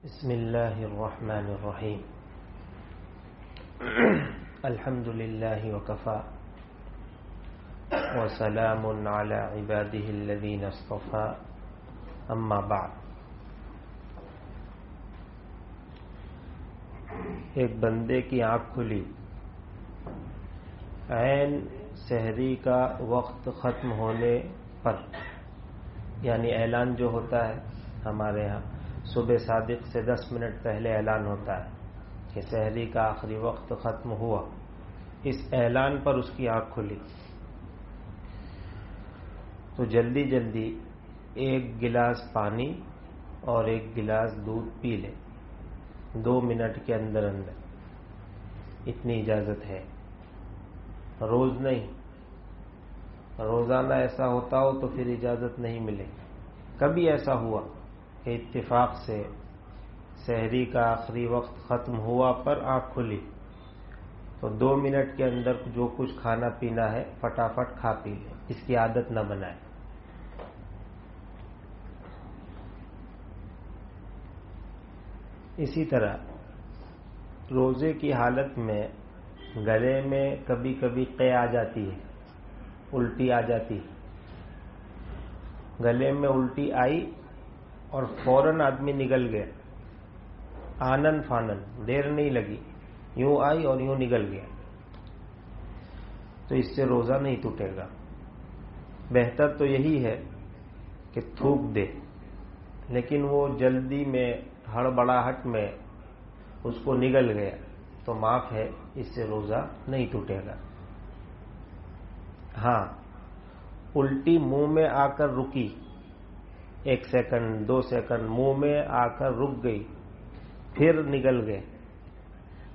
بسم اللہ الرحمن الرحیم الحمد للہ وکفا وسلام علی عباده الذین اصطفى اما بعد۔ ایک بندے کی آنکھ کھلی، عین سحری کا وقت ختم ہونے پر، یعنی اعلان جو ہوتا ہے ہمارے ہاں صبح صادق سے 10 منٹ پہلے اعلان ہوتا ہے کہ سحری کا آخری وقت ختم ہوا، اس اعلان پر اس کی آنکھ کھلی تو جلدی جلدی 1 گلاس پانی اور 1 گلاس دودھ پی لے 2 منٹ کے اندر اندر، اتنی اجازت ہے، روز نہیں۔ روزانہ ایسا ہوتا ہو تو پھر اجازت نہیں ملے۔ کبھی ایسا ہوا کہ اتفاق سے سحری کا آخری وقت ختم ہوا پر آنکھ کھلی تو 2 منٹ کے اندر جو کچھ کھانا پینا ہے فٹافٹ کھا پی لے، اس کی عادت نہ بنائے۔ اسی طرح روزے کی حالت میں گلے میں کبھی کبھی قے آ جاتی ہے، الٹی آ جاتی ہے۔ گلے میں الٹی آئی اور فوراً آدمی نگل گیا، آنن فانن، دیر نہیں لگی، یوں آئی اور یوں نگل گیا، تو اس سے روزہ نہیں ٹوٹے گا۔ بہتر تو یہی ہے کہ تھوک دے، لیکن وہ جلدی میں ہڑبڑاہٹ میں اس کو نگل گیا تو معاف ہے، اس سے روزہ نہیں ٹوٹے گا۔ ہاں، الٹی منہ میں آ کر رکی، 1 سیکنڈ 2 سیکنڈ منہ میں آ کر رک گئی، پھر نگل گئے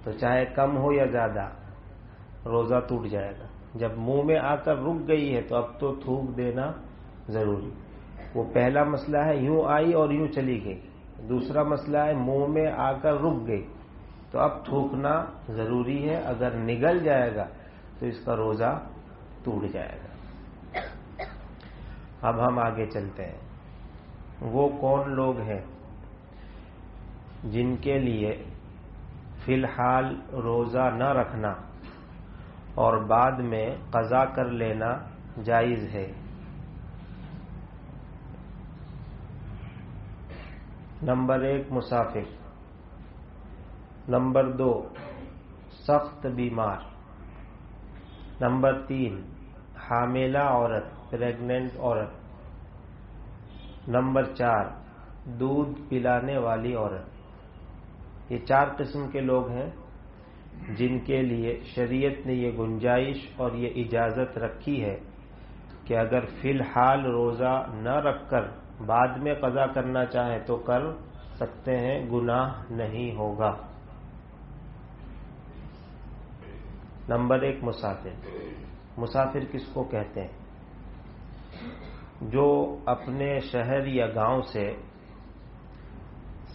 تو چاہے کم ہو یا زیادہ روزہ ٹوٹ جائے گا۔ جب منہ میں آ کر رک گئی ہے تو اب تو تھوک دینا ضروری۔ وہ پہلا مسئلہ ہے یوں آئی اور یوں چلی گئی، دوسرا مسئلہ ہے منہ میں آ کر رک گئی، تو اب تھوکنا ضروری ہے۔ اگر نگل جائے گا تو اس کا روزہ ٹوٹ جائے گا۔ اب ہم آگے چلتے ہیں۔ وہ کون لوگ ہیں جن کے لیے فی الحال روزہ نہ رکھنا اور بعد میں قضا کر لینا جائز ہے؟ نمبر 1 مسافر، نمبر 2 سخت بیمار، نمبر 3 حاملہ عورت، پریگننٹ عورت، نمبر 4 دودھ پلانے والی عورت۔ یہ 4 قسم کے لوگ ہیں جن کے لیے شریعت نے یہ گنجائش اور یہ اجازت رکھی ہے کہ اگر فی الحال روزہ نہ رکھ کر بعد میں قضا کرنا چاہیں تو کر سکتے ہیں، گناہ نہیں ہوگا۔ نمبر 1 مسافر۔ مسافر کس کو کہتے ہیں؟ جو اپنے شہر یا گاؤں سے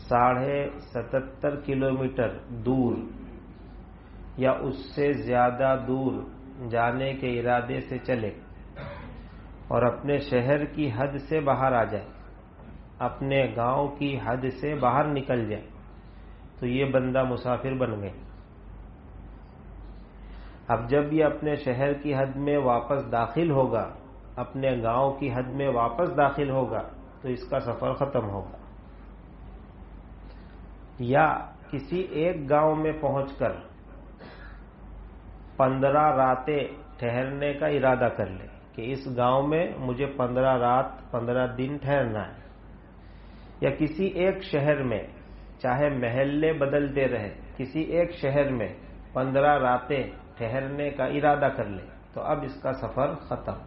77.5 کلومیٹر دور یا اس سے زیادہ دور جانے کے ارادے سے چلے اور اپنے شہر کی حد سے باہر آ جائے، اپنے گاؤں کی حد سے باہر نکل جائے تو یہ بندہ مسافر بن گئے۔ اب جب یہ اپنے شہر کی حد میں واپس داخل ہوگا، اپنے گاؤں کی حد میں واپس داخل ہوگا تو اس کا سفر ختم ہوگا۔ یا کسی ایک گاؤں میں پہنچ کر 15 راتیں ٹھہرنے کا ارادہ کر لے کہ اس گاؤں میں مجھے 15 رات 15 دن ٹھہرنا ہے، یا کسی ایک شہر میں، چاہے محلے بدلتے رہے، کسی ایک شہر میں 15 راتیں ٹھہرنے کا ارادہ کر لے تو اب اس کا سفر ختم۔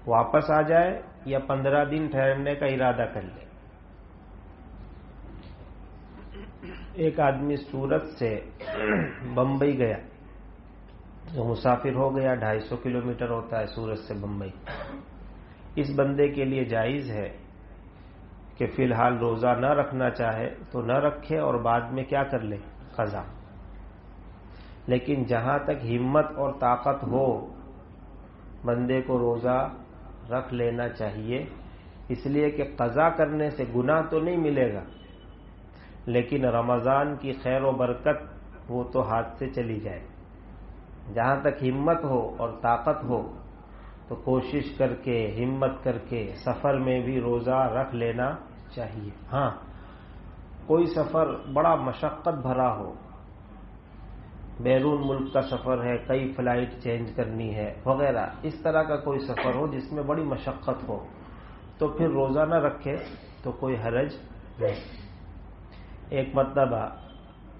واپس آ جائے یا 15 دن ٹھہرنے کا ارادہ کر لے۔ ایک آدمی سورت سے بمبئی گیا تو مسافر ہو گیا، 250 کلومیٹر ہوتا ہے سورت سے بمبئی۔ اس بندے کے لیے جائز ہے کہ فی الحال روزہ نہ رکھنا چاہے تو نہ رکھے اور بعد میں کیا کر لے؟ قضا۔ لیکن جہاں تک ہمت اور طاقت ہو بندے کو روزہ رکھ لینا چاہیے، اس لیے کہ قضا کرنے سے گناہ تو نہیں ملے گا لیکن رمضان کی خیر و برکت وہ تو ہاتھ سے چلی جائے. جہاں تک ہمت ہو اور طاقت ہو تو کوشش کر کے ہمت کر کے سفر میں بھی روزہ رکھ لینا چاہیے. ہاں کوئی سفر بڑا مشقت بھرا ہو، بیرون ملک کا سفر ہے، کئی فلائٹ چینج کرنی ہے وغیرہ، اس طرح کا کوئی سفر ہو جس میں بڑی مشقت ہو، تو پھر روزہ نہ رکھے تو کوئی حرج نہیں. ایک مرتبہ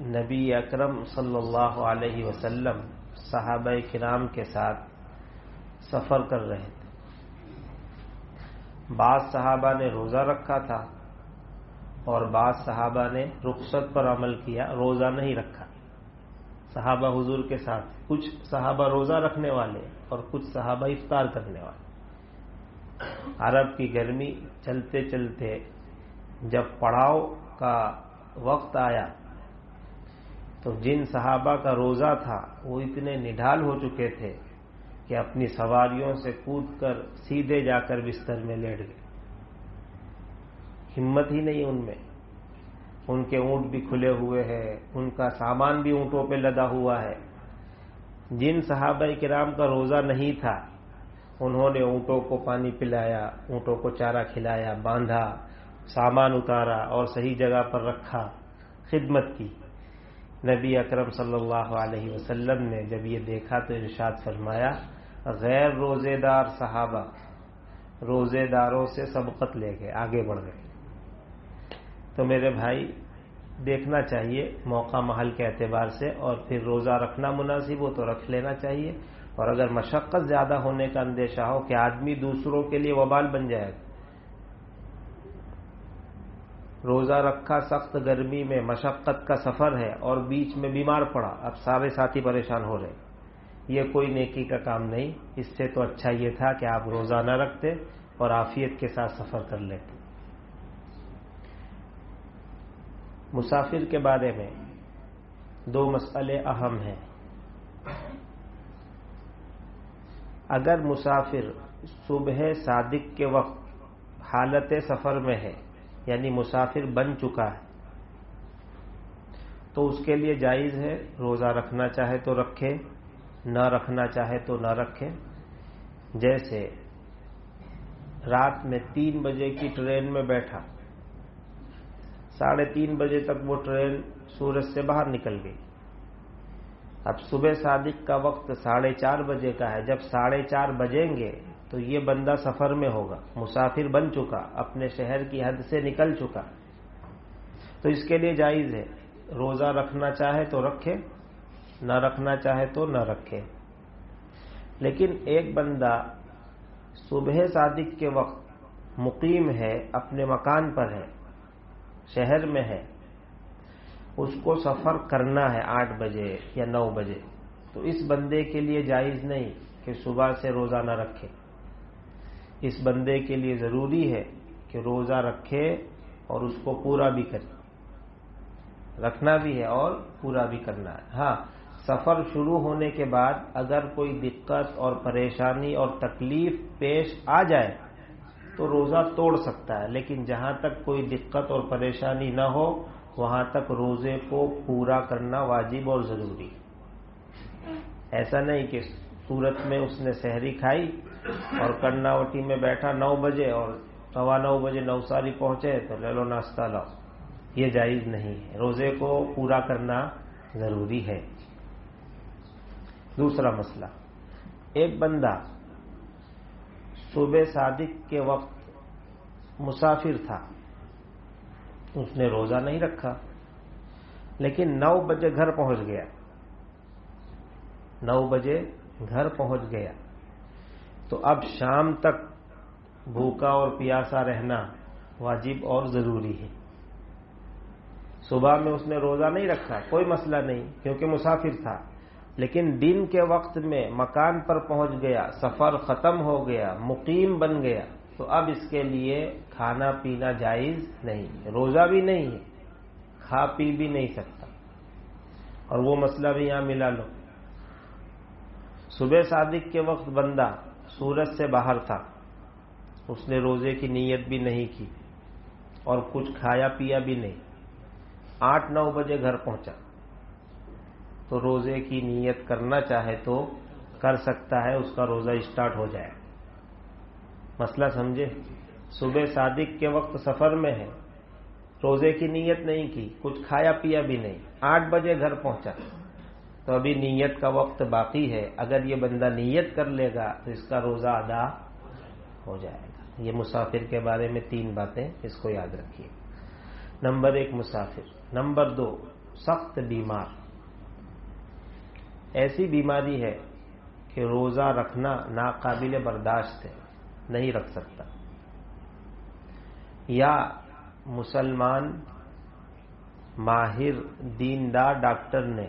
نبی اکرم صلی اللہ علیہ وسلم صحابہ کرام کے ساتھ سفر کر رہے تھے. بعض صحابہ نے روزہ رکھا تھا اور بعض صحابہ نے رخصت پر عمل کیا، روزہ نہیں رکھا. صحابہ حضور کے ساتھ کچھ صحابہ روزہ رکھنے والے اور کچھ صحابہ افطار کرنے والے. عرب کی گرمی چلتے چلتے جب پڑاؤ کا وقت آیا تو جن صحابہ کا روزہ تھا وہ اتنے نڈھال ہو چکے تھے کہ اپنی سواریوں سے کود کر سیدھے جا کر بستر میں لیٹ گئے. ہمت ہی نہیں ان میں. ان کے اونٹ بھی کھلے ہوئے ہیں، ان کا سامان بھی اونٹوں پہ لدا ہوا ہے. جن صحابہ کرام کا روزہ نہیں تھا انہوں نے اونٹوں کو پانی پلایا، اونٹوں کو چارہ کھلایا، باندھا، سامان اتارا اور صحیح جگہ پر رکھا، خدمت کی. نبی اکرم صلی اللہ علیہ وسلم نے جب یہ دیکھا تو ارشاد فرمایا، غیر روزے دار صحابہ روزے داروں سے سبقت لے گئے، آگے بڑھ گئے. تو میرے بھائی دیکھنا چاہیے موقع محل کے اعتبار سے، اور پھر روزہ رکھنا مناسب ہو تو رکھ لینا چاہیے. اور اگر مشقت زیادہ ہونے کا اندیشہ ہو کہ آدمی دوسروں کے لیے وبال بن جائے گا، روزہ رکھا سخت گرمی میں مشقت کا سفر ہے اور بیچ میں بیمار پڑا، اب سارے ساتھی پریشان ہو رہے، یہ کوئی نیکی کا کام نہیں. اس سے تو اچھا یہ تھا کہ آپ روزہ نہ رکھتے اور عافیت کے ساتھ سفر کر لیتے. مسافر کے بارے میں دو مسئلے اہم ہیں. اگر مسافر صبح صادق کے وقت حالت سفر میں ہے، یعنی مسافر بن چکا ہے، تو اس کے لیے جائز ہے روزہ رکھنا چاہے تو رکھے، نہ رکھنا چاہے تو نہ رکھے. جیسے رات میں 3 بجے کی ٹرین میں بیٹھا، 3:30 بجے تک وہ ٹرین سورج سے باہر نکل گئی. اب صبح صادق کا وقت 4:30 بجے کا ہے. جب 4:30 بجیں گے تو یہ بندہ سفر میں ہوگا، مسافر بن چکا، اپنے شہر کی حد سے نکل چکا. تو اس کے لیے جائز ہے روزہ رکھنا چاہے تو رکھے، نہ رکھنا چاہے تو نہ رکھے. لیکن ایک بندہ صبح صادق کے وقت مقیم ہے، اپنے مکان پر ہے، شہر میں ہے، اس کو سفر کرنا ہے 8 بجے یا 9 بجے، تو اس بندے کے لیے جائز نہیں کہ صبح سے روزہ نہ رکھے. اس بندے کے لیے ضروری ہے کہ روزہ رکھے اور اس کو پورا بھی کرے. رکھنا بھی ہے اور پورا بھی کرنا ہے. ہاں سفر شروع ہونے کے بعد اگر کوئی دقت اور پریشانی اور تکلیف پیش آ جائے تو روزہ توڑ سکتا ہے، لیکن جہاں تک کوئی دقت اور پریشانی نہ ہو وہاں تک روزے کو پورا کرنا واجب اور ضروری. ایسا نہیں کہ صورت میں اس نے سحری کھائی اور کرناوٹی میں بیٹھا 9 بجے اور 9:15 بجے نوساری پہنچے تو لے لو ناشتہ لاؤ، یہ جائز نہیں ہے. روزے کو پورا کرنا ضروری ہے. دوسرا مسئلہ، ایک بندہ صبح صادق کے وقت مسافر تھا، اس نے روزہ نہیں رکھا، لیکن 9 بجے گھر پہنچ گیا. 9 بجے گھر پہنچ گیا تو اب شام تک بھوکا اور پیاسا رہنا واجب اور ضروری ہے. صبح میں اس نے روزہ نہیں رکھا، کوئی مسئلہ نہیں کیونکہ مسافر تھا، لیکن دن کے وقت میں مکان پر پہنچ گیا، سفر ختم ہو گیا، مقیم بن گیا، تو اب اس کے لیے کھانا پینا جائز نہیں، روزہ بھی نہیں ہے، کھا پی بھی نہیں سکتا. اور وہ مسئلہ بھی یہاں ملا لو. صبح صادق کے وقت بندہ سورج سے باہر تھا، اس نے روزے کی نیت بھی نہیں کی اور کچھ کھایا پیا بھی نہیں. 8-9 بجے گھر پہنچا تو روزے کی نیت کرنا چاہے تو کر سکتا ہے، اس کا روزہ اسٹارٹ ہو جائے۔ مسئلہ سمجھے؟ صبح صادق کے وقت سفر میں ہے، روزے کی نیت نہیں کی، کچھ کھایا پیا بھی نہیں، 8 بجے گھر پہنچا تو ابھی نیت کا وقت باقی ہے۔ اگر یہ بندہ نیت کر لے گا تو اس کا روزہ ادا ہو جائے گا۔ یہ مسافر کے بارے میں 3 باتیں، اس کو یاد رکھیے۔ نمبر 1 مسافر۔ نمبر 2 سخت بیمار، ایسی بیماری ہے کہ روزہ رکھنا ناقابل برداشت ہے، نہیں رکھ سکتا، یا مسلمان ماہر دیندار ڈاکٹر نے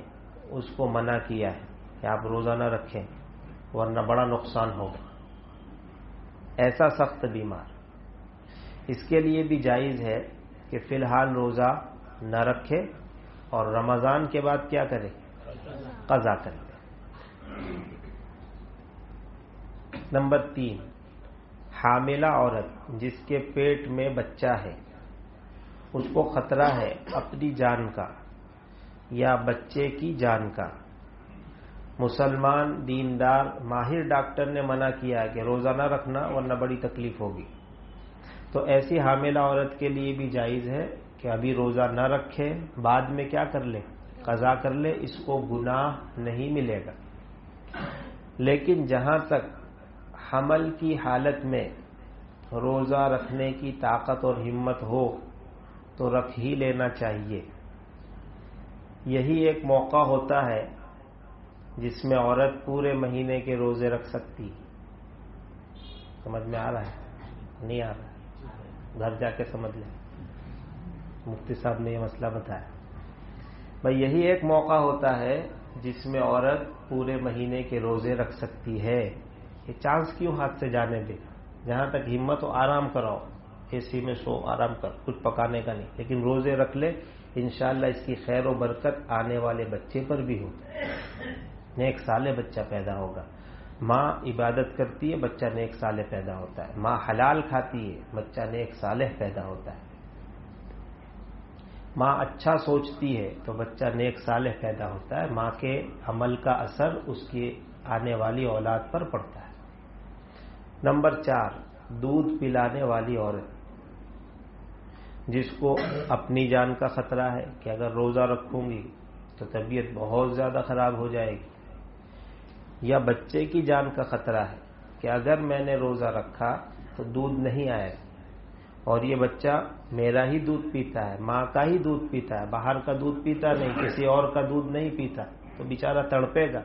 اس کو منع کیا ہے کہ آپ روزہ نہ رکھیں ورنہ بڑا نقصان ہوگا، ایسا سخت بیمار، اس کے لیے بھی جائز ہے کہ فی الحال روزہ نہ رکھے اور رمضان کے بعد کیا کرے؟ قضا کر لے۔ نمبر 3 حاملہ عورت جس کے پیٹ میں بچہ ہے، اس کو خطرہ ہے اپنی جان کا یا بچے کی جان کا، مسلمان دیندار ماہر ڈاکٹر نے منع کیا کہ روزہ نہ رکھنا ورنہ بڑی تکلیف ہوگی، تو ایسی حاملہ عورت کے لیے بھی جائز ہے کہ ابھی روزہ نہ رکھے، بعد میں کیا کر لے؟ قضا کر لے، اس کو گناہ نہیں ملے گا۔ لیکن جہاں تک حمل کی حالت میں روزہ رکھنے کی طاقت اور ہمت ہو تو رکھ ہی لینا چاہیے۔ یہی ایک موقع ہوتا ہے جس میں عورت پورے مہینے کے روزے رکھ سکتی۔ سمجھ میں آ رہا ہے؟ نہیں آ رہا ہے؟ گھر جا کے سمجھ لیں، مفتی صاحب نے یہ مسئلہ بتایا۔ بھئی یہی ایک موقع ہوتا ہے جس میں عورت پورے مہینے کے روزے رکھ سکتی ہے۔ یہ چانس کیوں ہاتھ سے جانے دے؟ جہاں تک ہمت ہو آرام کراؤ، اے سی میں سو، آرام کر، کچھ پکانے کا نہیں، لیکن روزے رکھ لے، انشاءاللہ اس کی خیر و برکت آنے والے بچے پر بھی ہو، نیک صالح بچہ پیدا ہوگا۔ ماں عبادت کرتی ہے، بچہ نیک صالح پیدا ہوتا ہے، ماں حلال کھاتی ہے، بچہ نیک صالح پیدا ہوتا ہے، ماں اچھا سوچتی ہے تو بچہ نیک صالح پیدا ہوتا ہے، ماں کے عمل کا اثر اس کی آنے والی اولاد پر پڑتا ہے۔ نمبر 4 دودھ پلانے والی عورت جس کو اپنی جان کا خطرہ ہے کہ اگر روزہ رکھوں گی تو طبیعت بہت زیادہ خراب ہو جائے گی، یا بچے کی جان کا خطرہ ہے کہ اگر میں نے روزہ رکھا تو دودھ نہیں آئے گا اور یہ بچہ میرا ہی دودھ پیتا ہے، ماں کا ہی دودھ پیتا ہے، باہر کا دودھ پیتا نہیں، کسی اور کا دودھ نہیں پیتا، تو بیچارہ تڑپے گا۔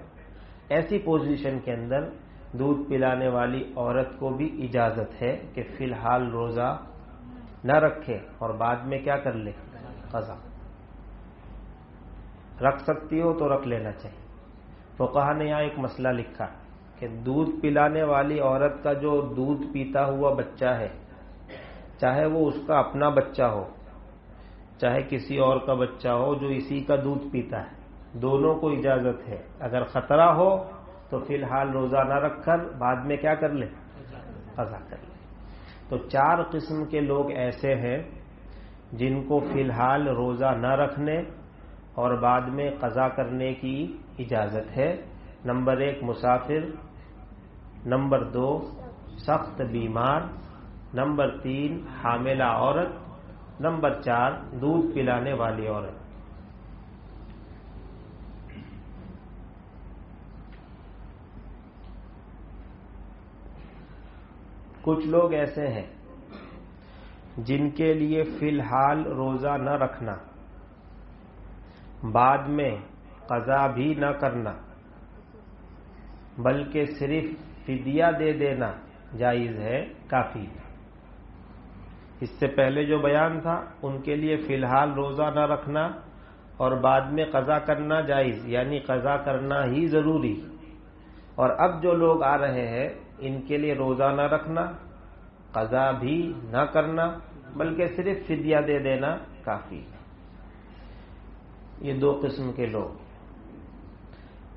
ایسی پوزیشن کے اندر دودھ پلانے والی عورت کو بھی اجازت ہے کہ فی الحال روزہ نہ رکھے اور بعد میں کیا کر لے؟ قضا۔ رکھ سکتی ہو تو رکھ لینا چاہیے۔ فقہا نے یہاں ایک مسئلہ لکھا کہ دودھ پلانے والی عورت کا جو دودھ پیتا ہوا بچہ ہے، چاہے وہ اس کا اپنا بچہ ہو چاہے کسی اور کا بچہ ہو جو اسی کا دودھ پیتا ہے، دونوں کو اجازت ہے اگر خطرہ ہو تو فی الحال روزہ نہ رکھ کر بعد میں کیا کر لے؟ قضا کر لے۔ تو 4 قسم کے لوگ ایسے ہیں جن کو فی الحال روزہ نہ رکھنے اور بعد میں قضا کرنے کی اجازت ہے۔ نمبر 1 مسافر، نمبر 2 سخت بیمار، نمبر 3 حاملہ عورت، نمبر 4 دودھ پلانے والی عورت۔ کچھ لوگ ایسے ہیں جن کے لیے فی الحال روزہ نہ رکھنا، بعد میں قضا بھی نہ کرنا، بلکہ صرف فدیہ دے دینا جائز ہے، کافی ہے۔ اس سے پہلے جو بیان تھا ان کے لیے فی الحال روزہ نہ رکھنا اور بعد میں قضا کرنا جائز، یعنی قضا کرنا ہی ضروری، اور اب جو لوگ آ رہے ہیں ان کے لیے روزہ نہ رکھنا، قضا بھی نہ کرنا، بلکہ صرف فدیہ دے دینا کافی ہے۔ یہ 2 قسم کے لوگ۔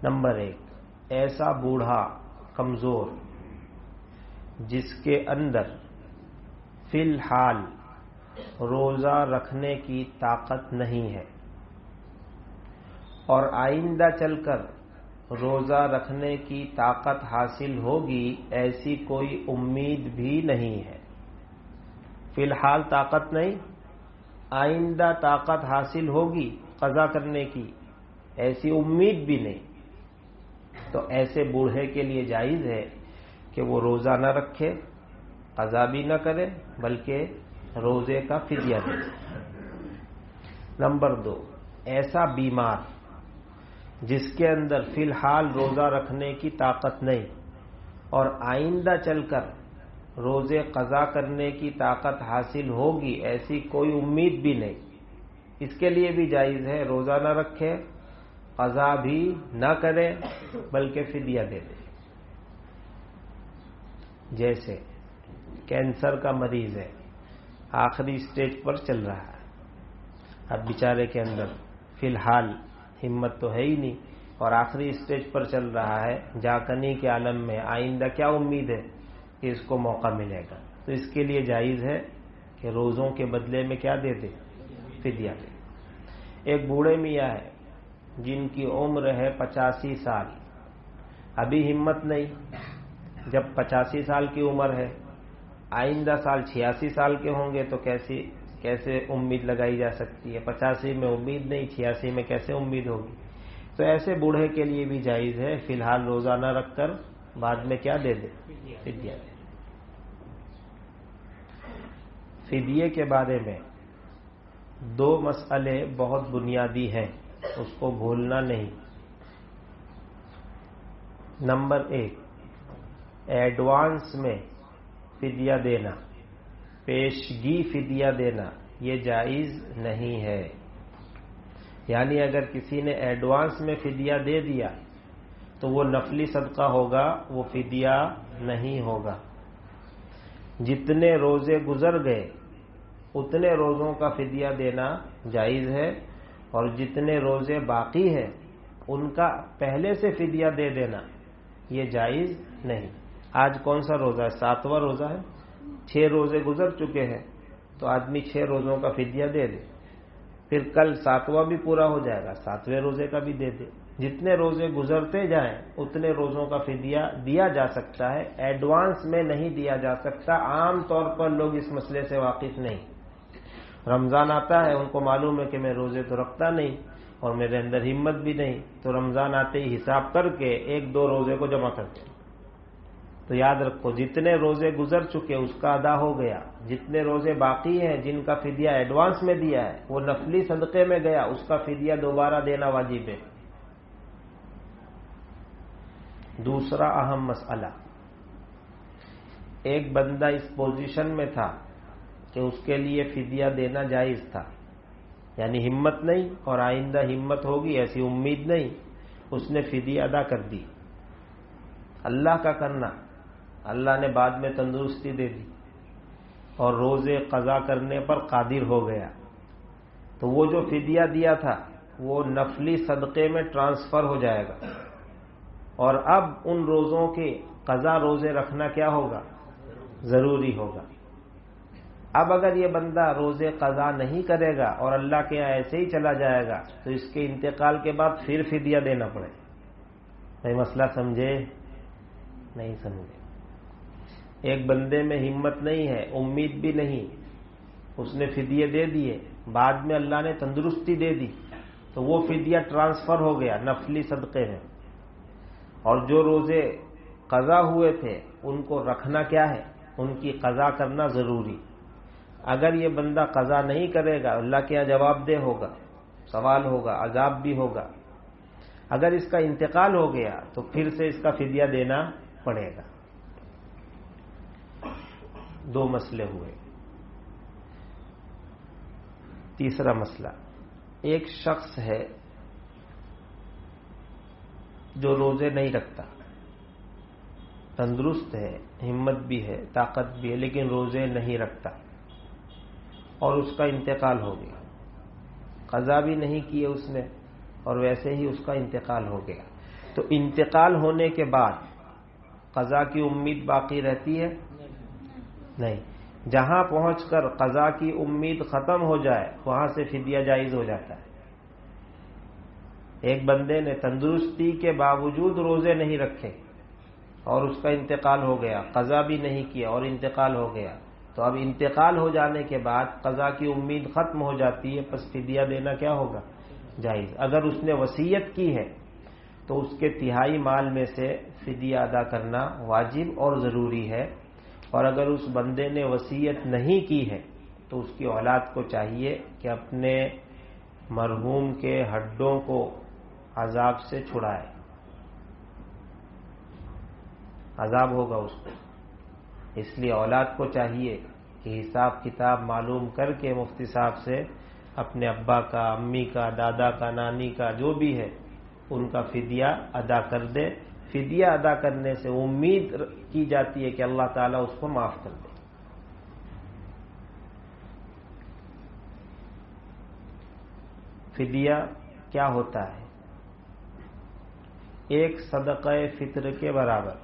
نمبر 1 ایسا بوڑھا کمزور جس کے اندر فی الحال روزہ رکھنے کی طاقت نہیں ہے، اور آئندہ چل کر روزہ رکھنے کی طاقت حاصل ہوگی ایسی کوئی امید بھی نہیں ہے. فی الحال طاقت نہیں، آئندہ طاقت حاصل ہوگی قضا کرنے کی ایسی امید بھی نہیں. تو ایسے بوڑھے کے لیے جائز ہے کہ وہ روزہ نہ رکھے، قضا بھی نہ کرے، بلکہ روزے کا فدیہ دے. نمبر 2، ایسا بیمار جس کے اندر فی الحال روزہ رکھنے کی طاقت نہیں اور آئندہ چل کر روزے قضا کرنے کی طاقت حاصل ہوگی ایسی کوئی امید بھی نہیں، اس کے لیے بھی جائز ہے روزہ نہ رکھے، قضا بھی نہ کرے، بلکہ فدیہ دے دے. جیسے کینسر کا مریض ہے، آخری سٹیج پر چل رہا ہے، اب بیچارے کے اندر فی الحال ہمت تو ہے ہی نہیں اور آخری سٹیج پر چل رہا ہے، جاکنی کے عالم میں. آئندہ کیا امید ہے کہ اس کو موقع ملے گا؟ تو اس کے لیے جائز ہے کہ روزوں کے بدلے میں کیا دے دے؟ فدیہ دے. ایک بوڑھے میاں ہے جن کی عمر ہے 85 سال، ابھی ہمت نہیں. جب 85 سال کی عمر ہے، آئندہ سال 86 سال کے ہوں گے تو کیسے امید لگائی جا سکتی ہے؟ 85 میں امید نہیں، 86 میں کیسے امید ہوگی؟ تو ایسے بوڑھے کے لیے بھی جائز ہے فی الحال روزہ نہ رکھ کر بعد میں کیا دے دے؟ فدیہ دے. فدیے کے بارے میں 2 مسئلے بہت بنیادی ہیں، اس کو بھولنا نہیں. نمبر 1، ایڈوانس میں فدیہ دینا، پیشگی فدیہ دینا، یہ جائز نہیں ہے. یعنی اگر کسی نے ایڈوانس میں فدیہ دے دیا تو وہ نفلی صدقہ ہوگا، وہ فدیہ نہیں ہوگا. جتنے روزے گزر گئے اتنے روزوں کا فدیہ دینا جائز ہے، اور جتنے روزے باقی ہیں ان کا پہلے سے فدیہ دے دینا یہ جائز نہیں. آج کون سا روزہ ہے؟ 7واں روزہ ہے. 6 روزے گزر چکے ہیں تو آدمی 6 روزوں کا فدیہ دے دے، پھر کل 7واں بھی پورا ہو جائے گا، 7ویں روزے کا بھی دے دے. جتنے روزے گزرتے جائیں اتنے روزوں کا فدیہ دیا جا سکتا ہے، ایڈوانس میں نہیں دیا جا سکتا. عام طور پر لوگ اس مسئلے سے واقف نہیں. رمضان آتا ہے، ان کو معلوم ہے کہ میں روزے تو رکھتا نہیں اور میرے اندر ہمت بھی نہیں، تو رمضان آتے ہی حساب کر کے 1-2 روزے کو جمع کرتے ہیں. تو یاد رکھو جتنے روزے گزر چکے اس کا ادا ہو گیا، جتنے روزے باقی ہیں جن کا فدیہ ایڈوانس میں دیا ہے وہ نفلی صدقے میں گیا، اس کا فدیہ دوبارہ دینا واجب ہے. دوسرا اہم مسئلہ، ایک بندہ اس پوزیشن میں تھا کہ اس کے لیے فدیہ دینا جائز تھا، یعنی ہمت نہیں اور آئندہ ہمت ہوگی ایسی امید نہیں، اس نے فدیہ ادا کر دی. اللہ کا کرنا، اللہ نے بعد میں تندرستی دے دی اور روزے قضا کرنے پر قادر ہو گیا، تو وہ جو فدیہ دیا تھا وہ نفلی صدقے میں ٹرانسفر ہو جائے گا، اور اب ان روزوں کے قضا روزے رکھنا کیا ہوگا؟ ضروری ہوگا. اب اگر یہ بندہ روزے قضا نہیں کرے گا اور اللہ کے یہاں ایسے ہی چلا جائے گا تو اس کے انتقال کے بعد پھر فدیہ دینا پڑے. بھائی مسئلہ سمجھے؟ نہیں سمجھے. ایک بندے میں ہمت نہیں ہے، امید بھی نہیں، اس نے فدیے دے دیے، بعد میں اللہ نے تندرستی دے دی تو وہ فدیہ ٹرانسفر ہو گیا نفلی صدقے میں، اور جو روزے قضا ہوئے تھے ان کو رکھنا کیا ہے؟ ان کی قضا کرنا ضروری. اگر یہ بندہ قضا نہیں کرے گا اللہ کے یہاں جواب دہ ہوگا، سوال ہوگا، عذاب بھی ہوگا. اگر اس کا انتقال ہو گیا تو پھر سے اس کا فدیہ دینا پڑے گا. 2 مسئلے ہوئے. تیسرا مسئلہ، ایک شخص ہے جو روزے نہیں رکھتا، تندرست ہے، ہمت بھی ہے، طاقت بھی ہے، لیکن روزے نہیں رکھتا، اور اس کا انتقال ہو گیا. قضا بھی نہیں کیے اس نے اور ویسے ہی اس کا انتقال ہو گیا. تو انتقال ہونے کے بعد قضا کی امید باقی رہتی ہے؟ نہیں. جہاں پہنچ کر قضا کی امید ختم ہو جائے وہاں سے فدیہ جائز ہو جاتا ہے. ایک بندے نے تندرستی کے باوجود روزے نہیں رکھے اور اس کا انتقال ہو گیا، قضا بھی نہیں کیا اور انتقال ہو گیا، تو اب انتقال ہو جانے کے بعد قضا کی امید ختم ہو جاتی ہے، پس فدیہ دینا کیا ہوگا؟ جائز۔ اگر اس نے وصیت کی ہے تو اس کے تہائی مال میں سے فدیہ ادا کرنا واجب اور ضروری ہے، اور اگر اس بندے نے وصیت نہیں کی ہے تو اس کی اولاد کو چاہیے کہ اپنے مرحوم کے ہڈوں کو عذاب سے چھڑائے، عذاب ہوگا اس کو، اس لیے اولاد کو چاہیے کہ حساب کتاب معلوم کر کے مفتی صاحب سے اپنے ابا کا، امی کا، دادا کا، نانی کا جو بھی ہے ان کا فدیہ ادا کر دے۔ فدیہ ادا کرنے سے امید کی جاتی ہے کہ اللہ تعالیٰ اس کو معاف کر دے۔ فدیہ کیا ہوتا ہے؟ ایک صدقہ فطر کے برابر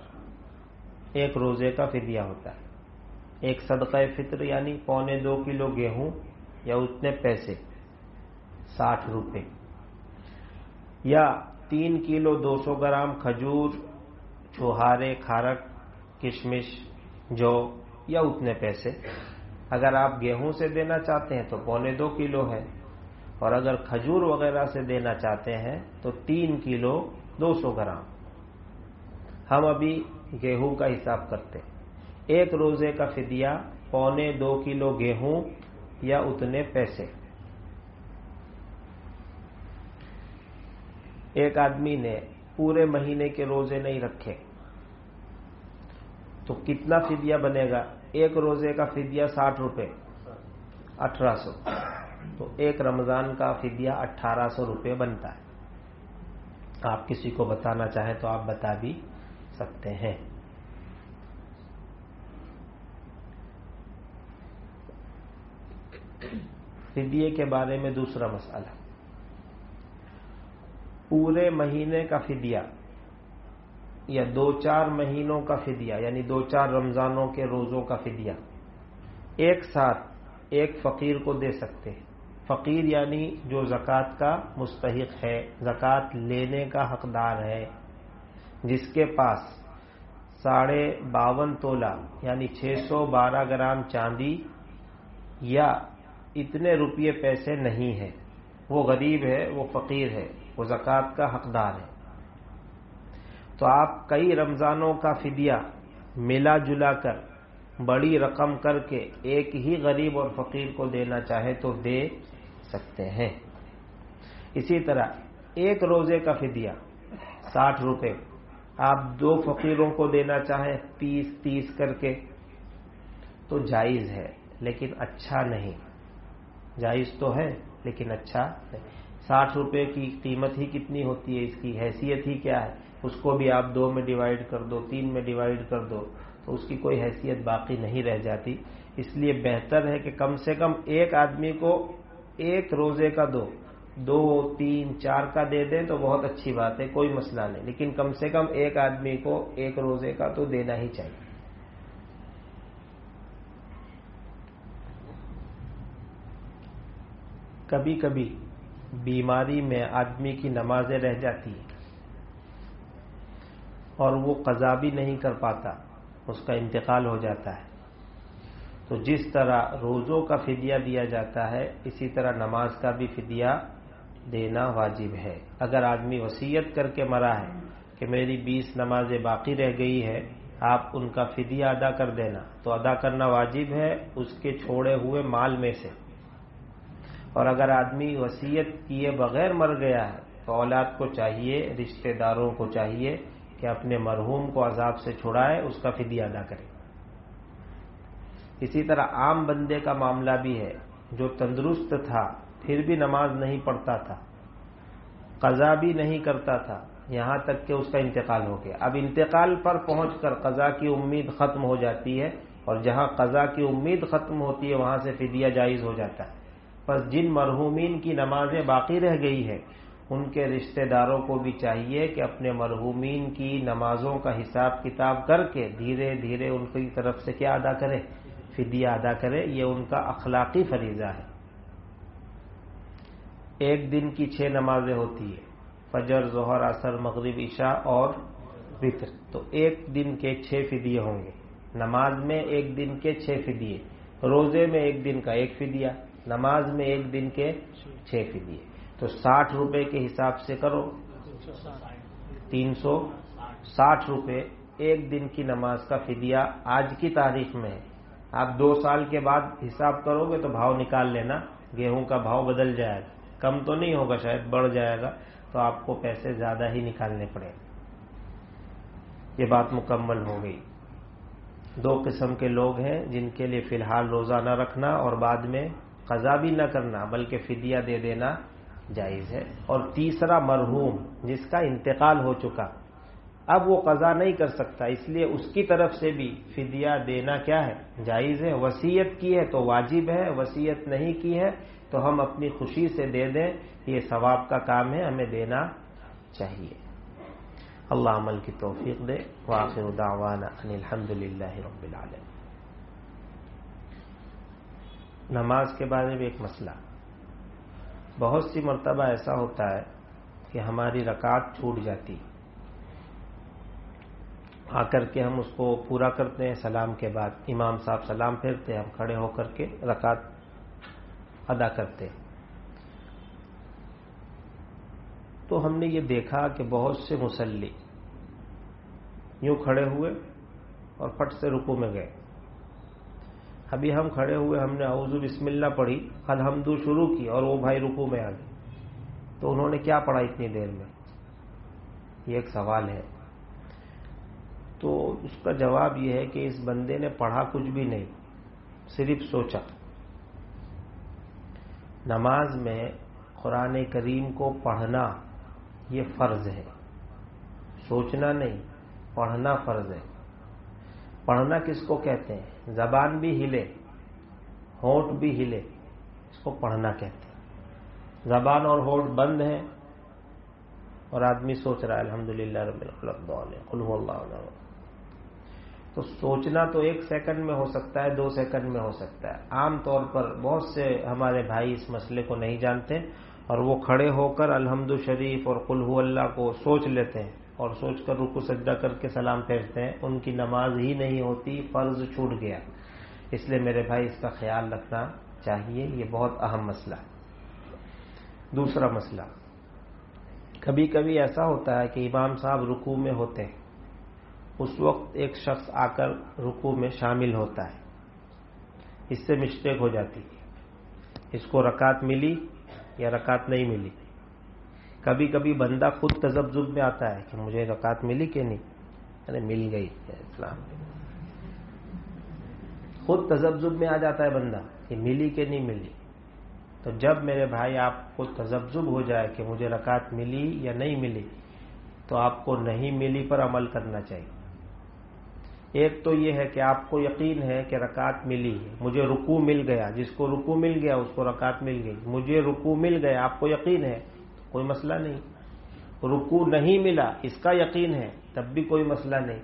ایک روزے کا فدیہ ہوتا ہے۔ ایک صدقہ فطر یعنی 1.25 کلو گیہوں یا اتنے پیسے، 60 روپے، یا 3 کلو 200 گرام کھجور، چھوہارے، کھارک، کشمش، جو، یا اتنے پیسے۔ اگر آپ گیہوں سے دینا چاہتے ہیں تو 1.25 کلو ہے، اور اگر کھجور وغیرہ سے دینا چاہتے ہیں تو 3 کلو 200 گرام۔ ہم ابھی گیہوں کا حساب کرتے، ایک روزے کا فدیہ 1.25 کلو گیہوں یا اتنے پیسے۔ ایک آدمی نے پورے مہینے کے روزے نہیں رکھے تو کتنا فدیہ بنے گا؟ ایک روزے کا فدیہ 60 روپے، 1800، تو ایک رمضان کا فدیہ 1800 روپے بنتا ہے۔ آپ کسی کو بتانا چاہیں تو آپ بتا بھی سکتے ہیں۔ فدیے کے بارے میں دوسرا مسئلہ، پورے مہینے کا فدیہ یا 2-4 مہینوں کا فدیہ یعنی 2-4 رمضانوں کے روزوں کا فدیہ ایک ساتھ ایک فقیر کو دے سکتے ہیں۔ فقیر یعنی جو زکوٰۃ کا مستحق ہے، زکوٰۃ لینے کا حقدار ہے، جس کے پاس 52.5 تولہ یعنی 612 گرام چاندی یا اتنے روپیے پیسے نہیں ہے، وہ غریب ہے، وہ فقیر ہے، وہ زکوٰۃ کا حقدار ہے۔ تو آپ کئی رمضانوں کا فدیہ ملا جلا کر بڑی رقم کر کے ایک ہی غریب اور فقیر کو دینا چاہے تو دے سکتے ہیں۔ اسی طرح ایک روزے کا فدیہ 60 روپے آپ 2 فقیروں کو دینا چاہیں 30 کر کے تو جائز ہے، لیکن اچھا نہیں۔ جائز تو ہے لیکن اچھا نہیں۔ 60 روپے کی قیمت ہی کتنی ہوتی ہے، اس کی حیثیت ہی کیا ہے؟ اس کو بھی آپ 2 میں ڈیوائیڈ کر دو، 3 میں ڈیوائیڈ کر دو تو اس کی کوئی حیثیت باقی نہیں رہ جاتی۔ اس لیے بہتر ہے کہ کم سے کم ایک آدمی کو ایک روزے کا 2، 3، 4 کا دے دیں تو بہت اچھی بات ہے، کوئی مسئلہ نہیں، لیکن کم سے کم ایک آدمی کو ایک روزے کا تو دینا ہی چاہیے۔ کبھی کبھی بیماری میں آدمی کی نمازیں رہ جاتی ہیں اور وہ قضا بھی نہیں کر پاتا، اس کا انتقال ہو جاتا ہے، تو جس طرح روزوں کا فدیہ دیا جاتا ہے اسی طرح نماز کا بھی فدیہ دینا واجب ہے۔ اگر آدمی وصیت کر کے مرا ہے کہ میری 20 نمازیں باقی رہ گئی ہے، آپ ان کا فدیہ ادا کر دینا، تو ادا کرنا واجب ہے اس کے چھوڑے ہوئے مال میں سے۔ اور اگر آدمی وصیت کیے بغیر مر گیا ہے تو اولاد کو چاہیے، رشتہ داروں کو چاہیے کہ اپنے مرحوم کو عذاب سے چھڑائے، اس کا فدیہ ادا کرے۔ اسی طرح عام بندے کا معاملہ بھی ہے، جو تندرست تھا پھر بھی نماز نہیں پڑھتا تھا، قضا بھی نہیں کرتا تھا، یہاں تک کہ اس کا انتقال ہو گیا۔ اب انتقال پر پہنچ کر قضا کی امید ختم ہو جاتی ہے، اور جہاں قضا کی امید ختم ہوتی ہے وہاں سے فدیہ جائز ہو جاتا ہے۔ پس جن مرحومین کی نمازیں باقی رہ گئی ہیں ان کے رشتہ داروں کو بھی چاہیے کہ اپنے مرحومین کی نمازوں کا حساب کتاب کر کے دھیرے دھیرے ان کی طرف سے کیا ادا کرے؟ فدیہ ادا کرے۔ یہ ان کا اخلاقی فریضہ ہے۔ ایک دن کی 6 نمازیں ہوتی ہیں، فجر، ظہر، عصر، مغرب، عشاء اور وتر، تو ایک دن کے 6 فدیے ہوں گے۔ نماز میں ایک دن کے 6 فدیے، روزے میں ایک دن کا 1 فدیہ، نماز میں ایک دن کے 6 فدیے، تو 60 روپے کے حساب سے کرو، 360 روپے ایک دن کی نماز کا فدیہ آج کی تاریخ میں ہے۔ آپ 2 سال کے بعد حساب کرو گے تو بھاؤ نکال لینا، گیہوں کا بھاؤ بدل جائے گا، کم تو نہیں ہوگا، شاید بڑھ جائے گا، تو آپ کو پیسے زیادہ ہی نکالنے پڑیں۔ یہ بات مکمل ہو گئی۔ 2 قسم کے لوگ ہیں جن کے لیے فی الحال روزہ نہ رکھنا اور بعد میں قضا بھی نہ کرنا بلکہ فدیہ دے دینا جائز ہے۔ اور تیسرا مرحوم، جس کا انتقال ہو چکا، اب وہ قضا نہیں کر سکتا، اس لیے اس کی طرف سے بھی فدیہ دینا کیا ہے؟ جائز ہے۔ وصیت کی ہے تو واجب ہے، وصیت نہیں کی ہے تو ہم اپنی خوشی سے دے دیں، یہ ثواب کا کام ہے، ہمیں دینا چاہیے۔ اللہ عمل کی توفیق دے۔ وآخر دعوانا ان الحمدللہ رب العالمین۔ نماز کے بارے میں ایک مسئلہ، بہت سی مرتبہ ایسا ہوتا ہے کہ ہماری رکعت چھوٹ جاتی، آ کر کے ہم اس کو پورا کرتے ہیں، سلام کے بعد امام صاحب سلام پھیرتے ہیں، ہم کھڑے ہو کر کے رکعت ادا کرتے ہیں۔ تو ہم نے یہ دیکھا کہ بہت سے مصلی یوں کھڑے ہوئے اور پھٹ سے رکوع میں گئے۔ ابھی ہم کھڑے ہوئے، ہم نے اعوذ بسم اللہ پڑھی، الحمد شروع کی اور وہ بھائی رکوع میں آ گئے، تو انہوں نے کیا پڑھا اتنی دیر میں؟ یہ ایک سوال ہے۔ تو اس کا جواب یہ ہے کہ اس بندے نے پڑھا کچھ بھی نہیں، صرف سوچا۔ نماز میں قرآن کریم کو پڑھنا یہ فرض ہے، سوچنا نہیں، پڑھنا فرض ہے۔ پڑھنا کس کو کہتے ہیں؟ زبان بھی ہلے، ہونٹ بھی ہلے، اس کو پڑھنا کہتے ہیں۔ زبان اور ہونٹ بند ہیں اور آدمی سوچ رہا ہے الحمدللہ رب العالمین قل هو اللہ احد۔ تو سوچنا تو 1 سیکنڈ میں ہو سکتا ہے، 2 سیکنڈ میں ہو سکتا ہے۔ عام طور پر بہت سے ہمارے بھائی اس مسئلے کو نہیں جانتے اور وہ کھڑے ہو کر الحمد شریف اور قل هو اللہ کو سوچ لیتے ہیں اور سوچ کر رکوع سجدہ کر کے سلام پھیرتے ہیں، ان کی نماز ہی نہیں ہوتی، فرض چھوٹ گیا۔ اس لیے میرے بھائی اس کا خیال رکھنا چاہیے، یہ بہت اہم مسئلہ ہے۔ دوسرا مسئلہ، کبھی کبھی ایسا ہوتا ہے کہ امام صاحب رکوع میں ہوتے ہیں، اس وقت ایک شخص آ کر رکوع میں شامل ہوتا ہے، اس سے مسٹیک ہو جاتی ہے، اس کو رکعت ملی یا رکعت نہیں ملی۔ کبھی کبھی بندہ خود تذبذب میں آتا ہے کہ مجھے رکعت ملی کہ نہیں، ارے مل گئی، اسلام خود تذبذب میں آ جاتا ہے بندہ کہ ملی کہ نہیں ملی۔ تو جب میرے بھائی آپ کو تذبذب ہو جائے کہ مجھے رکعت ملی یا نہیں ملی، تو آپ کو نہیں ملی پر عمل کرنا چاہیے۔ ایک تو یہ ہے کہ آپ کو یقین ہے کہ رکعت ملی ہے، مجھے رکوع مل گیا، جس کو رکوع مل گیا اس کو رکعت مل گئی، مجھے رکوع مل گیا، آپ کو یقین ہے، کوئی مسئلہ نہیں۔ رکوع نہیں ملا، اس کا یقین ہے، تب بھی کوئی مسئلہ نہیں۔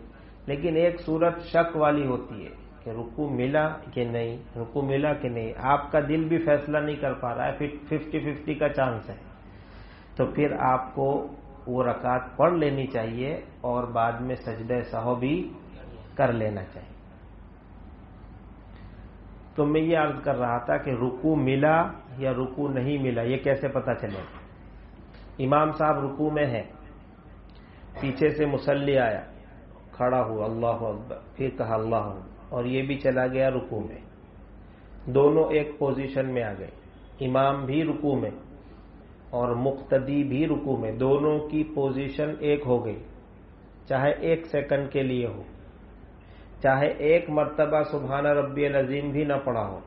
لیکن ایک صورت شک والی ہوتی ہے کہ رکوع ملا کہ نہیں، رکوع ملا کہ نہیں، آپ کا دل بھی فیصلہ نہیں کر پا رہا ہے، 50-50 کا چانس ہے، تو پھر آپ کو وہ رکعت پڑھ لینی چاہیے اور بعد میں سجدہ سہو بھی کر لینا چاہیے۔ تو میں یہ عرض کر رہا تھا کہ رکوع ملا یا رکوع نہیں ملا یہ کیسے پتا چلے؟ امام صاحب رکوع میں ہے، پیچھے سے مصلی آیا، کھڑا ہوا اللہ اکبر، پھر کہا اللہ اکبر، اور یہ بھی چلا گیا رکوع میں، دونوں ایک پوزیشن میں آ گئے، امام بھی رکوع میں اور مقتدی بھی رکوع میں، دونوں کی پوزیشن ایک ہو گئی، چاہے 1 سیکنڈ کے لیے ہو، چاہے 1 مرتبہ سبحان ربی العظیم بھی نہ پڑھا ہو،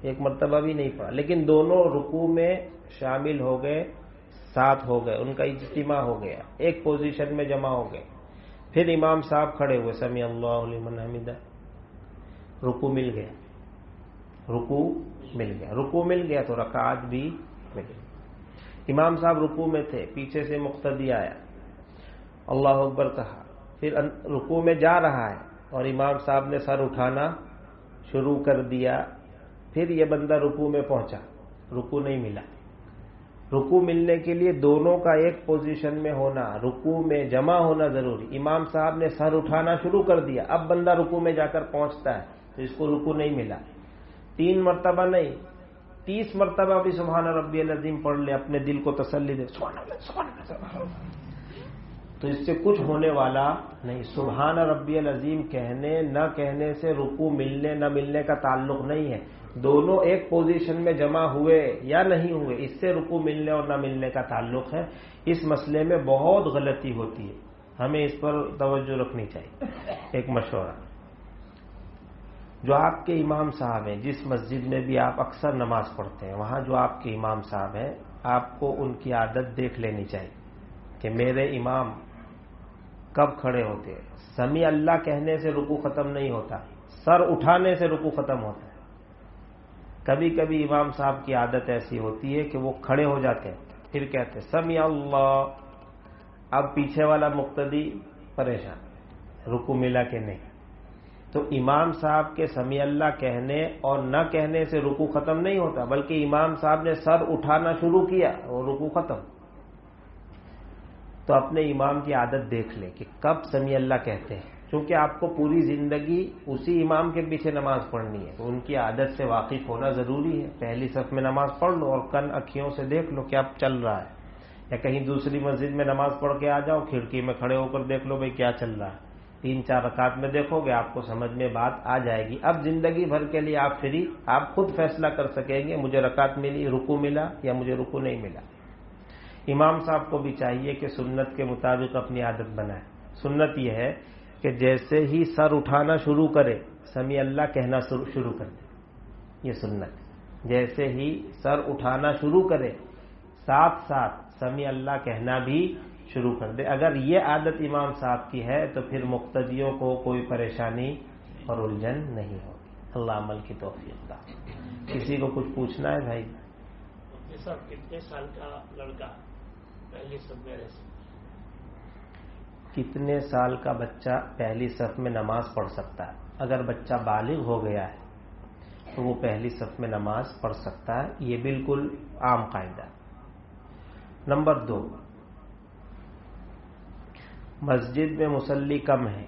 1 مرتبہ بھی نہیں پڑھا، لیکن دونوں رکوع میں شامل ہو گئے، ساتھ ہو گئے، ان کا اجتماع ہو گیا، ایک پوزیشن میں جمع ہو گئے۔ پھر امام صاحب کھڑے ہوئے، سمیع اللہ لمن حمدہ، رکوع مل گیا، رکوع مل گیا، رکوع مل گیا تو رکعت بھی مل گئی۔ امام صاحب رکوع میں تھے، پیچھے سے مقتدی آیا، اللہ اکبر کہا، پھر رکوع میں جا رہا ہے اور امام صاحب نے سر اٹھانا شروع کر دیا، پھر یہ بندہ رکوع میں پہنچا، رکوع نہیں ملا، رکوع ملنے کے لیے دونوں کا ایک پوزیشن میں ہونا، رکوع میں جمع ہونا ضروری۔ امام صاحب نے سر اٹھانا شروع کر دیا، اب بندہ رکوع میں جا کر پہنچتا ہے تو اس کو رکوع نہیں ملا۔ 3 مرتبہ نہیں، 30 مرتبہ بھی سبحان ربی العظیم پڑھ لے، اپنے دل کو تسلی دے سبحان اللہ سبحان اللہ، تو اس سے کچھ ہونے والا نہیں۔ سبحان ربی العظیم کہنے نہ کہنے سے رکوع ملنے نہ ملنے کا تعلق نہیں ہے، دونوں ایک پوزیشن میں جمع ہوئے یا نہیں ہوئے اس سے رکوع ملنے اور نہ ملنے کا تعلق ہے۔ اس مسئلے میں بہت غلطی ہوتی ہے، ہمیں اس پر توجہ رکھنی چاہیے۔ ایک مشورہ، جو آپ کے امام صاحب ہیں، جس مسجد میں بھی آپ اکثر نماز پڑھتے ہیں، وہاں جو آپ کے امام صاحب ہیں، آپ کو ان کی عادت دیکھ لینی چاہیے کہ میرے امام کب کھڑے ہوتے ہیں۔ سمیع اللہ کہنے سے رکوع ختم نہیں ہوتا، سر اٹھانے سے رکوع ختم ہوتا ہے۔ کبھی کبھی امام صاحب کی عادت ایسی ہوتی ہے کہ وہ کھڑے ہو جاتے ہیں، پھر کہتے ہیں سمیع اللہ، اب پیچھے والا مقتدی پریشان، رکوع ملا کہ نہیں۔ تو امام صاحب کے سمیع اللہ کہنے اور نہ کہنے سے رکوع ختم نہیں ہوتا، بلکہ امام صاحب نے سر اٹھانا شروع کیا اور رکوع ختم۔ تو اپنے امام کی عادت دیکھ لیں کہ کب سمیع اللہ کہتے ہیں، کیونکہ آپ کو پوری زندگی اسی امام کے پیچھے نماز پڑھنی ہے، تو ان کی عادت سے واقف ہونا ضروری ہے۔ پہلی صف میں نماز پڑھ لو اور کن اکھیوں سے دیکھ لو کیا چل رہا ہے، یا کہیں دوسری مسجد میں نماز پڑھ کے آ جاؤ، کھڑکی میں کھڑے ہو کر دیکھ لو بھئی کیا چل رہا ہے، 3-4 رکعت میں دیکھو گے آپ کو سمجھ میں بات آ جائے گی۔ اب زندگی بھر کے لیے آپ فری، آپ خود فیصلہ کر سکیں گے مجھے رکعت ملی، رکوع ملا یا مجھے رکوع نہیں ملا۔ امام صاحب کو بھی چاہیے کہ سنت کے مطابق اپنی عادت بنائے۔ سنت یہ ہے کہ جیسے ہی سر اٹھانا شروع کرے سمیع اللہ کہنا شروع کر دے، یہ سنت۔ جیسے ہی سر اٹھانا شروع کرے ساتھ ساتھ سمیع اللہ کہنا بھی شروع کر دے۔ اگر یہ عادت امام صاحب کی ہے تو پھر مقتدیوں کو کوئی پریشانی اور الجھن نہیں ہوگی۔ اللہ عمل کی توفیق دے۔ کسی کو کچھ پوچھنا ہے بھائی؟ صاحب کتنے سال کا لڑکا پہلی صف میں رہ سکتا ہے؟ کتنے سال کا بچہ پہلی صف میں نماز پڑھ سکتا ہے؟ اگر بچہ بالغ ہو گیا ہے تو وہ پہلی صف میں نماز پڑھ سکتا ہے، یہ بالکل عام قاعدہ ہے۔ نمبر 2، مسجد میں مصلی کم ہے،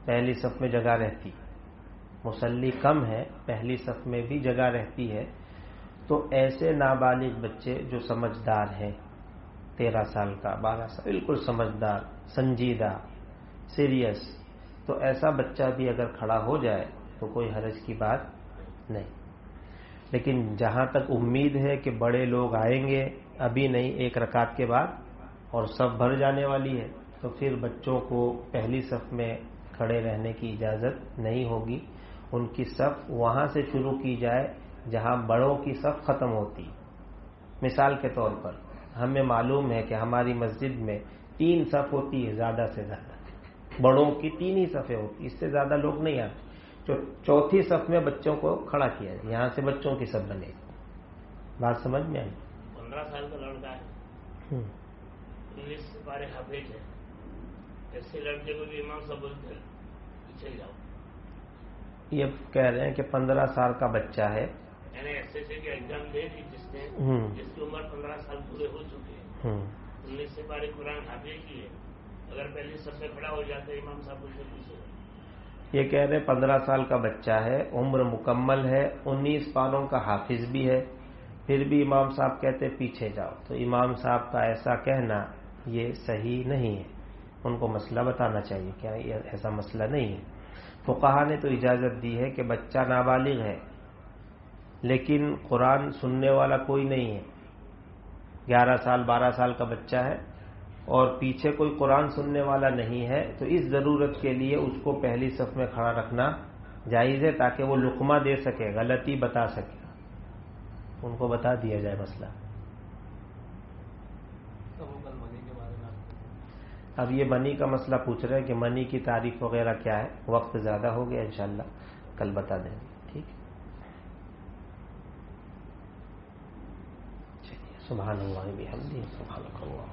پہلی صف میں جگہ رہتی، مصلی کم ہے پہلی صف میں بھی جگہ رہتی ہے، تو ایسے نابالغ بچے جو سمجھدار ہیں، 13 سال کا 12 سال، بالکل سمجھدار، سنجیدہ، سیریس، تو ایسا بچہ بھی اگر کھڑا ہو جائے تو کوئی حرج کی بات نہیں۔ لیکن جہاں تک امید ہے کہ بڑے لوگ آئیں گے، ابھی نہیں 1 رکعت کے بعد، اور صف بھر جانے والی ہے، تو پھر بچوں کو پہلی صف میں کھڑے رہنے کی اجازت نہیں ہوگی۔ ان کی صف وہاں سے شروع کی جائے جہاں بڑوں کی صف ختم ہوتی۔ مثال کے طور پر ہمیں معلوم ہے کہ ہماری مسجد میں 3 صف ہوتی ہے، زیادہ سے زیادہ بڑوں کی 3 ہی صفیں ہوتی، اس سے زیادہ لوگ نہیں آتے، جو 4تھی صف میں بچوں کو کھڑا کیا جائے، یہاں سے بچوں کی صف بنے گی۔ بات سمجھ میں آئی؟ 15 سال کا لڑکا ہے، 19 سے پارے حافظ ہے، ایسے لڑکے کو بھی امام صاحب بولتے ہیں پیچھے جاؤ۔ یہ کہہ رہے ہیں کہ 15 سال کا بچہ ہے، یعنی ایس ایس سی کی ایگزام دے دی جس نے، جس کی عمر 15 سال پورے ہو چکے ہیں، 19 سے پارے قرآن حافظ کی ہے، اگر پہلی صف میں کھڑا ہو جاتا ہے امام صاحب اسے پیچھے۔ یہ کہہ رہے 15 سال کا بچہ ہے، عمر مکمل ہے، 19 پاروں کا حافظ بھی ہے، پھر بھی امام صاحب کہتے پیچھے جاؤ، تو امام صاحب کا ایسا کہنا یہ صحیح نہیں ہے، ان کو مسئلہ بتانا چاہیے کیا یہ ایسا مسئلہ نہیں ہے۔ فقہا نے تو اجازت دی ہے کہ بچہ نابالغ ہے لیکن قرآن سننے والا کوئی نہیں ہے، 11 سال 12 سال کا بچہ ہے اور پیچھے کوئی قرآن سننے والا نہیں ہے، تو اس ضرورت کے لیے اس کو پہلی صف میں کھڑا رکھنا جائز ہے تاکہ وہ لقمہ دے سکے، غلطی بتا سکے، ان کو بتا دیا جائے مسئلہ۔ اب یہ منی کا مسئلہ پوچھ رہے ہیں کہ منی کی تعریف وغیرہ کیا ہے، وقت زیادہ ہو گیا، انشاءاللہ کل بتا دیں گے، ٹھیک ہے؟ چلیے، سبحان اللہ بحمدہ، سبحانک اللہ۔